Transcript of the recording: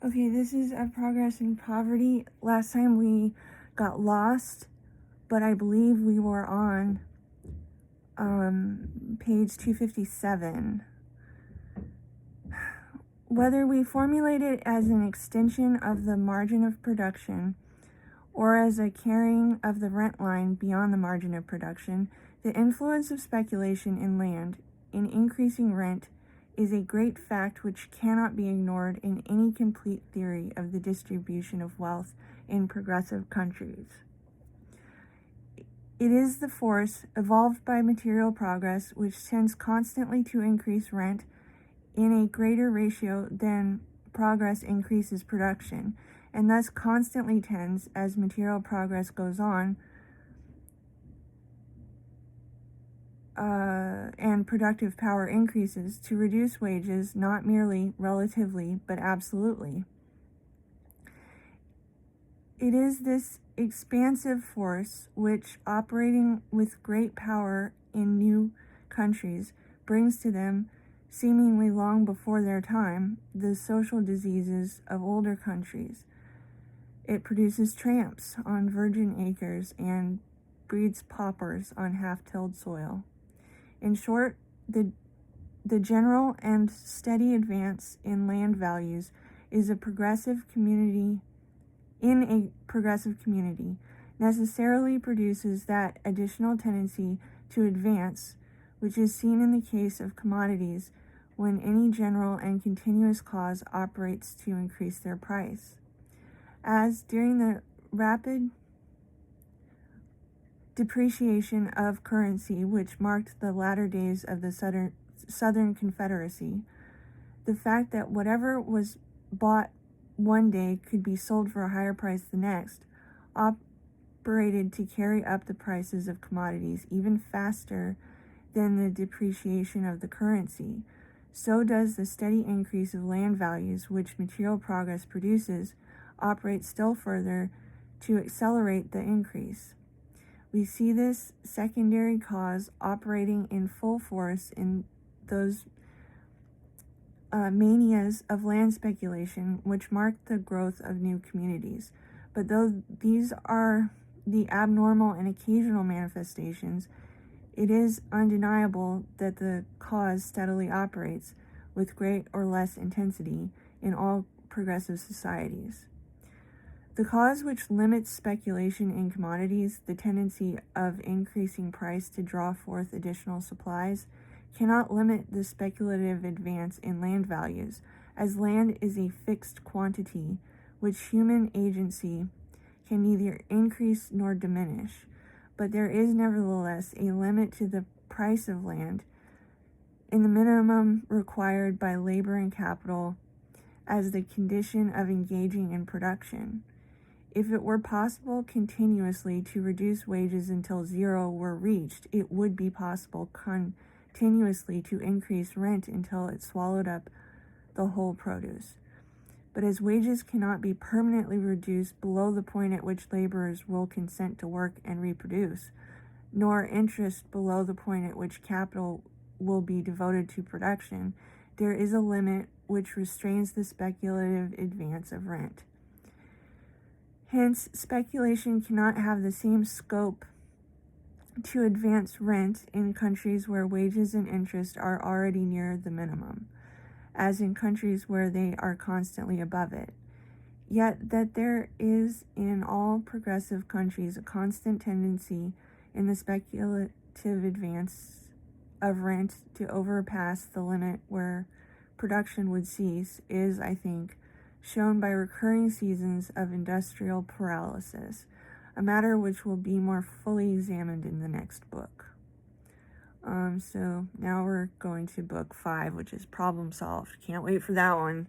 Okay, this is Of Progress in Poverty. Last time we got lost, but I believe we were on page 257. Whether we formulate it as an extension of the margin of production or as a carrying of the rent line beyond the margin of production, the influence of speculation in land in increasing rent is a great fact which cannot be ignored in any complete theory of the distribution of wealth in progressive countries. It is the force evolved by material progress which tends constantly to increase rent in a greater ratio than progress increases production, and thus constantly tends, as material progress goes on, and productive power increases, to reduce wages not merely relatively but absolutely. It is this expansive force which, operating with great power in new countries, brings to them, seemingly long before their time, the social diseases of older countries. It produces tramps on virgin acres and breeds paupers on half-tilled soil. In short, the general and steady advance in land values is a progressive community necessarily produces that additional tendency to advance which is seen in the case of commodities when any general and continuous cause operates to increase their price. As during the rapid depreciation of currency which marked the latter days of the Southern Confederacy, the fact that whatever was bought one day could be sold for a higher price the next operated to carry up the prices of commodities even faster than the depreciation of the currency. So does the steady increase of land values which material progress produces operate still further to accelerate the increase. We see this secondary cause operating in full force in those manias of land speculation which marked the growth of new communities. But though these are the abnormal and occasional manifestations, it is undeniable that the cause steadily operates with great or less intensity in all progressive societies. The cause which limits speculation in commodities, the tendency of increasing price to draw forth additional supplies, cannot limit the speculative advance in land values, as land is a fixed quantity which human agency can neither increase nor diminish. But there is nevertheless a limit to the price of land in the minimum required by labor and capital as the condition of engaging in production. If it were possible continuously to reduce wages until zero were reached, it would be possible continuously to increase rent until it swallowed up the whole produce. But as wages cannot be permanently reduced below the point at which laborers will consent to work and reproduce, nor interest below the point at which capital will be devoted to production, there is a limit which restrains the speculative advance of rent. Hence, speculation cannot have the same scope to advance rent in countries where wages and interest are already near the minimum, as in countries where they are constantly above it. Yet that there is in all progressive countries a constant tendency in the speculative advance of rent to overpass the limit where production would cease is, I think, shown by recurring seasons of industrial paralysis, a matter which will be more fully examined in the next book. So now we're going to book 5, which is Problem Solved. Can't wait for that one.